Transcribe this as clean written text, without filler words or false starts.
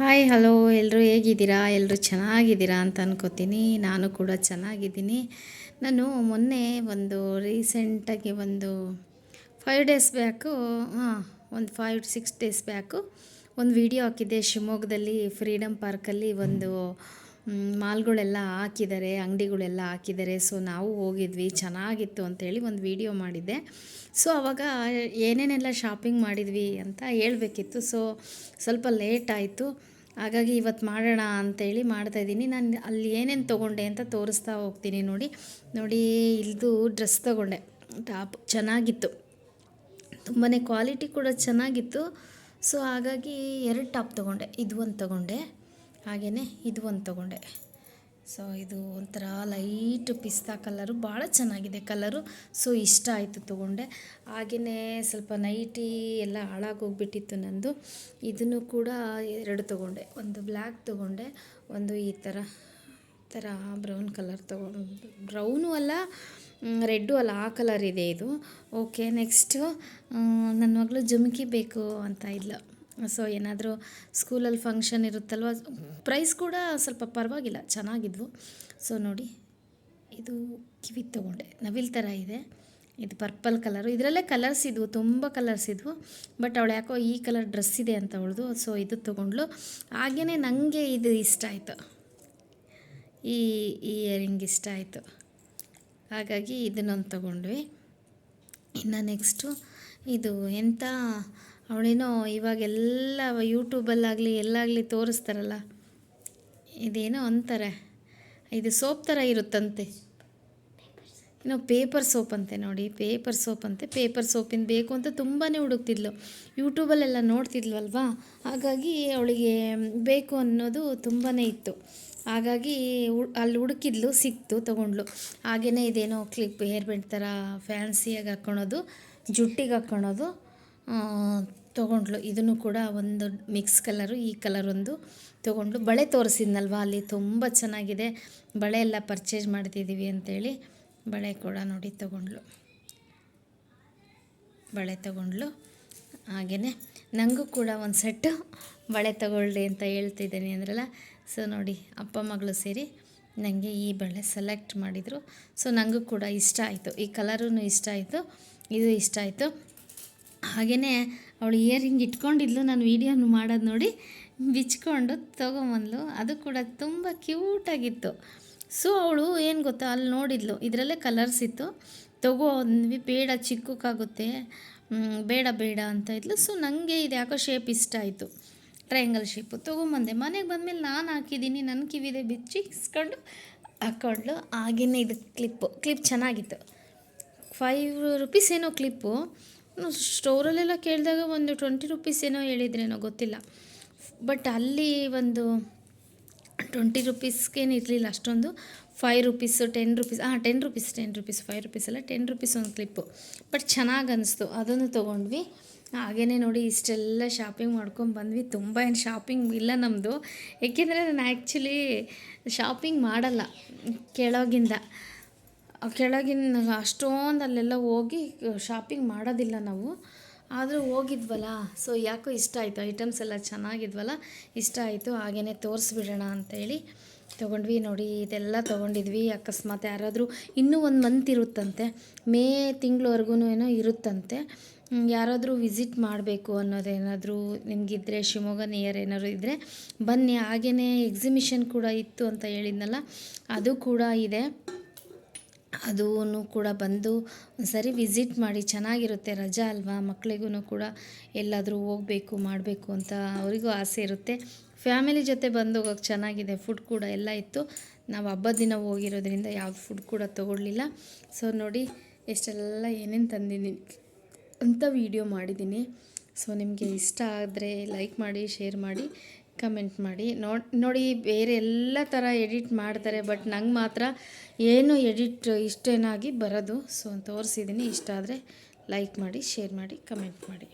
Hi hello ಎಲ್ಲರೂ ಹೇಗಿದ್ದೀರಾ? ಎಲ್ಲರೂ ಚೆನ್ನಾಗಿದ್ದೀರಾ ಅಂತ ಅನ್ಕೋತೀನಿ. ನಾನು ಕೂಡ ಚೆನ್ನಾಗಿದ್ದೀನಿ. ನಾನು ಮೊನ್ನೆ ರೀಸೆಂಟಾಗಿ 5 ಡೇಸ್ ಬ್ಯಾಕು ಒಂದು 5-6 ಡೇಸ್ ಬ್ಯಾಕು ಒಂದು ವಿಡಿಯೋ ಹಾಕಿದ್ದೆ. ಶಿವಮೊಗ್ಗದಲ್ಲಿ ಫ್ರೀಡಮ್ ಪಾರ್ಕಲ್ಲಿ ಮಾಲ್ಗಳೆಲ್ಲ ಹಾಕಿದ್ದಾರೆ, ಅಂಗಡಿಗಳೆಲ್ಲ ಹಾಕಿದ್ದಾರೆ. ಸೊ ನಾವು ಹೋಗಿದ್ವಿ, ಚೆನ್ನಾಗಿತ್ತು ಅಂತೇಳಿ ಒಂದು ವಿಡಿಯೋ ಮಾಡಿದ್ದೆ. ಸೊ ಆವಾಗ ಏನೇನೆಲ್ಲ ಶಾಪಿಂಗ್ ಮಾಡಿದ್ವಿ ಅಂತ ಹೇಳಬೇಕಿತ್ತು. ಸೊ ಸ್ವಲ್ಪ ಲೇಟ್ ಆಯಿತು, ಹಾಗಾಗಿ ಇವತ್ತು ಮಾಡೋಣ ಅಂತೇಳಿ ಮಾಡ್ತಾಯಿದ್ದೀನಿ. ನಾನು ಅಲ್ಲಿ ಏನೇನು ತೊಗೊಂಡೆ ಅಂತ ತೋರಿಸ್ತಾ ಹೋಗ್ತೀನಿ. ನೋಡಿ ಇದು ಡ್ರೆಸ್ ತೊಗೊಂಡೆ. ಟಾಪ್ ಚೆನ್ನಾಗಿತ್ತು, ತುಂಬಾ ಕ್ವಾಲಿಟಿ ಕೂಡ ಚೆನ್ನಾಗಿತ್ತು. ಸೊ ಹಾಗಾಗಿ 2 ಟಾಪ್ ತೊಗೊಂಡೆ. ಇದು ಒಂದು ತೊಗೊಂಡೆ, ಹಾಗೆಯೇ ಇದು ಒಂದು ತೊಗೊಂಡೆ. ಸೊ ಇದು ಒಂಥರ ಲೈಟ್ ಪಿಸ್ತಾ ಕಲರು, ಭಾಳ ಚೆನ್ನಾಗಿದೆ ಕಲರು. ಸೊ ಇಷ್ಟ ಆಯಿತು ತೊಗೊಂಡೆ. ಹಾಗೆಯೇ ಸ್ವಲ್ಪ ನೈಟಿ ಎಲ್ಲ ಹಾಳಾಗೋಗ್ಬಿಟ್ಟಿತ್ತು ನಂದು. ಇದನ್ನು ಕೂಡ 2 ತೊಗೊಂಡೆ. ಒಂದು ಬ್ಲ್ಯಾಕ್ ತೊಗೊಂಡೆ, ಒಂದು ಈ ಥರ ಬ್ರೌನ್ ಕಲರ್ ತೊಗೊಂಡು, ಬ್ರೌನು ಅಲ್ಲ ರೆಡ್ಡು ಅಲ್ಲ, ಆ ಕಲರ್ ಇದೆ ಇದು. ಓಕೆ, ನೆಕ್ಸ್ಟು ನನ್ನ ಮಗಳು ಜುಮ್ಕಿ ಬೇಕು ಅಂತ ಇಲ್ಲ. ಸೊ ಏನಾದರೂ ಸ್ಕೂಲಲ್ಲಿ ಫಂಕ್ಷನ್ ಇರುತ್ತಲ್ವ, ಪ್ರೈಸ್ ಕೂಡ ಸ್ವಲ್ಪ ಪರವಾಗಿಲ್ಲ, ಚೆನ್ನಾಗಿದ್ವು. ಸೊ ನೋಡಿ, ಇದು ಕಿವಿ ತೊಗೊಂಡೆ, ನವಿಲ್ ಥರ ಇದೆ. ಇದು ಪರ್ಪಲ್ ಕಲರು. ಇದರಲ್ಲೇ ಕಲರ್ಸ್ ಇದ್ವು, ತುಂಬ ಕಲರ್ಸ್ ಇದ್ವು. ಬಟ್ ಅವಳು ಯಾಕೋ ಈ ಕಲರ್ ಡ್ರೆಸ್ ಇದೆ ಅಂತ ಅವಳದು. ಸೊ ಇದು ತೊಗೊಂಡ್ಳು. ಹಾಗೆಯೇ ನನಗೆ ಇದು ಇಷ್ಟ ಆಯಿತು, ಈ ಇಯರಿಂಗ್ ಇಷ್ಟ ಆಯಿತು, ಹಾಗಾಗಿ ಇದನ್ನೊಂದು ತೊಗೊಂಡ್ವಿ. ಇನ್ನು ನೆಕ್ಸ್ಟು ಇದು ಎಂಥ, ಅವಳೇನೋ ಇವಾಗೆಲ್ಲ ಯೂಟ್ಯೂಬಲ್ಲಾಗಲಿ ಎಲ್ಲಾಗಲಿ ತೋರಿಸ್ತಾರಲ್ಲ, ಇದೇನೋ ಅಂತಾರೆ, ಇದು ಸೋಪ್ ಥರ ಇರುತ್ತಂತೆ, ಏನೋ ಪೇಪರ್ ಸೋಪ್ ಅಂತೆ. ನೋಡಿ, ಪೇಪರ್ ಸೋಪ್ ಅಂತೆ. ಪೇಪರ್ ಸೋಪಿಂದ ಬೇಕು ಅಂತ ತುಂಬಾ ಹುಡುಕ್ತಿದ್ಲು, ಯೂಟ್ಯೂಬಲ್ಲೆಲ್ಲ ನೋಡ್ತಿದ್ವಲ್ವಾ, ಹಾಗಾಗಿ ಅವಳಿಗೆ ಬೇಕು ಅನ್ನೋದು ತುಂಬಾ ಇತ್ತು. ಹಾಗಾಗಿ ಅಲ್ಲಿ ಹುಡುಕಿದ್ಲು, ಸಿಕ್ತು, ತೊಗೊಂಡ್ಲು. ಹಾಗೆಯೇ ಇದೇನೋ ಕ್ಲಿಪ್, ಹೇರ್ ಬ್ಯಾಂಡ್ ಥರ ಫ್ಯಾನ್ಸಿಯಾಗಿ ಹಾಕ್ಕೊಳೋದು, ಜುಟ್ಟಿಗೆ ಹಾಕ್ಕೊಳೋದು ತೊಗೊಂಡ್ಳು. ಇದನ್ನು ಕೂಡ ಒಂದು ಮಿಕ್ಸ್ ಕಲರು, ಈ ಕಲರ್ ಒಂದು ತೊಗೊಂಡ್ಳು. ಬಳೆ ತೋರಿಸಿದ್ನಲ್ವ ಅಲ್ಲಿ, ತುಂಬ ಚೆನ್ನಾಗಿದೆ ಬಳೆ ಎಲ್ಲ ಪರ್ಚೇಸ್ ಮಾಡ್ತಿದ್ದೀವಿ ಅಂತೇಳಿ. ಬಳೆ ಕೂಡ ನೋಡಿ ಬಳೆ ತೊಗೊಂಡ್ಳು. ಹಾಗೆಯೇ ನನಗೂ ಕೂಡ ಒಂದು ಸೆಟ್ಟು ಬಳೆ ತೊಗೊಳ್ಳಿ ಅಂತ ಹೇಳ್ತಿದ್ದೀನಿ ಅಂದ್ರಲ್ಲ. ಸೊ ನೋಡಿ, ಅಪ್ಪ ಮಗಳು ಸೇರಿ ನನಗೆ ಈ ಬಳೆ ಸೆಲೆಕ್ಟ್ ಮಾಡಿದರು. ಸೊ ನನಗೂ ಕೂಡ ಇಷ್ಟ ಆಯಿತು, ಈ ಕಲರೂ ಇಷ್ಟ ಆಯಿತು, ಇದು ಇಷ್ಟ ಆಯಿತು. ಹಾಗೆಯೇ ಅವಳು ಇಯರಿಂಗ್ ಇಟ್ಕೊಂಡಿದ್ಲು, ನಾನು ವೀಡಿಯೋನು ಮಾಡೋದು ನೋಡಿ ಬಿಚ್ಕೊಂಡು ತೊಗೊಂಬಂದ್ಲು. ಅದು ಕೂಡ ತುಂಬ ಕ್ಯೂಟಾಗಿತ್ತು. ಸೊ ಅವಳು ಏನು ಗೊತ್ತಾ, ಅಲ್ಲಿ ನೋಡಿದ್ಲು, ಇದರಲ್ಲೇ ಕಲರ್ಸ್ ಇತ್ತು, ಅಂದ್ವಿ, ಬೇಡ ಚಿಕ್ಕಕ್ಕಾಗುತ್ತೆ, ಬೇಡ ಅಂತ ಇದ್ಲು. ಸೊ ನನಗೆ ಇದು ಯಾಕೋ ಶೇಪ್ ಇಷ್ಟ ಆಯಿತು, ಟ್ರಯಾಂಗಲ್ ಶೇಪು ತೊಗೊಂಬಂದೆ. ಮನೆಗೆ ಬಂದಮೇಲೆ ನಾನು ಹಾಕಿದ್ದೀನಿ, ನನ್ನ ಕಿವಿದೆ ಬಿಚ್ಚಿಸ್ಕೊಂಡು ಹಾಕ್ಕೊಂಡ್ಲು. ಹಾಗೆಯೇ ಇದು ಕ್ಲಿಪ್ ಚೆನ್ನಾಗಿತ್ತು. 5 ರೂಪೀಸ್ ಏನೋ ಕ್ಲಿಪ್ಪು. ಸ್ಟೋರಲ್ಲೆಲ್ಲ ಕೇಳಿದಾಗ ಒಂದು 20 ರೂಪೀಸ್ ಏನೋ ಹೇಳಿದ್ರೇನೋ ಗೊತ್ತಿಲ್ಲ. ಬಟ್ ಅಲ್ಲಿ 20 ರೂಪೀಸ್ಗೇನು ಇರಲಿಲ್ಲ ಅಷ್ಟೊಂದು. 5 ರೂಪೀಸು, 10 ರೂಪೀಸ್, 10 ರೂಪೀಸ್ 5 ರೂಪೀಸ್ ಅಲ್ಲ, 10 ರೂಪೀಸ್ ಒಂದು ಕ್ಲಿಪ್ಪು. ಬಟ್ ಚೆನ್ನಾಗಿ ಅನ್ನಿಸ್ತು, ಅದನ್ನು ತೊಗೊಂಡ್ವಿ. ಹಾಗೆಯೇ ನೋಡಿ, ಇಷ್ಟೆಲ್ಲ ಶಾಪಿಂಗ್ ಮಾಡ್ಕೊಂಡು ಬಂದ್ವಿ. ತುಂಬ ಏನು ಶಾಪಿಂಗ್ ಇಲ್ಲ ನಮ್ಮದು, ಏಕೆಂದರೆ ನಾನು ಆ್ಯಕ್ಚುಲಿ ಶಾಪಿಂಗ್ ಮಾಡಲ್ಲ, ಕೆಳಗಿಂದ ಅಷ್ಟೊಂದು ಅಲ್ಲೆಲ್ಲ ಹೋಗಿ ಶಾಪಿಂಗ್ ಮಾಡೋದಿಲ್ಲ ನಾವು. ಆದರೂ ಹೋಗಿದ್ವಲ್ಲ, ಸೊ ಯಾಕೋ ಇಷ್ಟ ಆಯಿತು, ಐಟಮ್ಸ್ ಎಲ್ಲ ಚೆನ್ನಾಗಿದ್ವಲ್ಲ, ಇಷ್ಟ ಆಯಿತು. ಹಾಗೆಯೇ ತೋರಿಸ್ಬಿಡೋಣ ಅಂತೇಳಿ ತೊಗೊಂಡ್ವಿ. ನೋಡಿ, ಇದೆಲ್ಲ ತೊಗೊಂಡಿದ್ವಿ. ಅಕಸ್ಮಾತ್ ಯಾರಾದರೂ ಇನ್ನೂ 1 ಮಂತ್ ಇರುತ್ತಂತೆ, ಮೇ ತಿಂಗಳವರೆಗೂ ಏನೋ ಇರುತ್ತಂತೆ. ಯಾರಾದರೂ ವಿಸಿಟ್ ಮಾಡಬೇಕು ಅನ್ನೋದೇನಾದರೂ ನಿಮಗಿದ್ರೆ, ಶಿವಮೊಗ್ಗ ನಿಯರ್ ಏನಾದರೂ ಇದ್ದರೆ ಬನ್ನಿ. ಹಾಗೆಯೇ ಎಕ್ಸಿಬಿಷನ್ ಕೂಡ ಇತ್ತು ಅಂತ ಹೇಳಿದ್ನಲ್ಲ, ಅದು ಕೂಡ ಇದೆ. ಅದೂ ಕೂಡ ಬಂದು ಸರಿ ವಿಸಿಟ್ ಮಾಡಿ, ಚೆನ್ನಾಗಿರುತ್ತೆ. ರಜಾ ಅಲ್ವಾ, ಮಕ್ಕಳಿಗೂ ಕೂಡ ಎಲ್ಲಾದರೂ ಹೋಗಬೇಕು ಮಾಡಬೇಕು ಅಂತ ಅವರಿಗೂ ಆಸೆ ಇರುತ್ತೆ. ಫ್ಯಾಮಿಲಿ ಜೊತೆ ಬಂದು ಹೋಗೋಕ್ಕೆ ಚೆನ್ನಾಗಿದೆ. ಫುಡ್ ಕೂಡ ಎಲ್ಲ ಇತ್ತು. ನಾವು ಹಬ್ಬದ ದಿನ ಹೋಗಿರೋದ್ರಿಂದ ಯಾವ ಫುಡ್ ಕೂಡ ತೊಗೊಳ್ಳಿಲ್ಲ. ಸೊ ನೋಡಿ, ಎಷ್ಟೆಲ್ಲ ಏನೇನು ತಂದಿದ್ದೀನಿ ಅಂತ ವೀಡಿಯೋ ಮಾಡಿದ್ದೀನಿ. ಸೊ ನಿಮಗೆ ಇಷ್ಟ ಆದರೆ ಲೈಕ್ ಮಾಡಿ, ಶೇರ್ ಮಾಡಿ, ಕಮೆಂಟ್ ಮಾಡಿ. ನೋಡಿ, ಬೇರೆ ಎಲ್ಲ ಥರ ಎಡಿಟ್ ಮಾಡ್ತಾರೆ, ಬಟ್ ನಂಗೆ ಮಾತ್ರ ಏನು ಎಡಿಟ್ ಇಷ್ಟೇನಾಗಿ ಬರೋದು. ಸೊ ತೋರಿಸಿದ್ದೀನಿ. ಇಷ್ಟ ಆದರೆ ಲೈಕ್ ಮಾಡಿ, ಶೇರ್ ಮಾಡಿ, ಕಮೆಂಟ್ ಮಾಡಿ.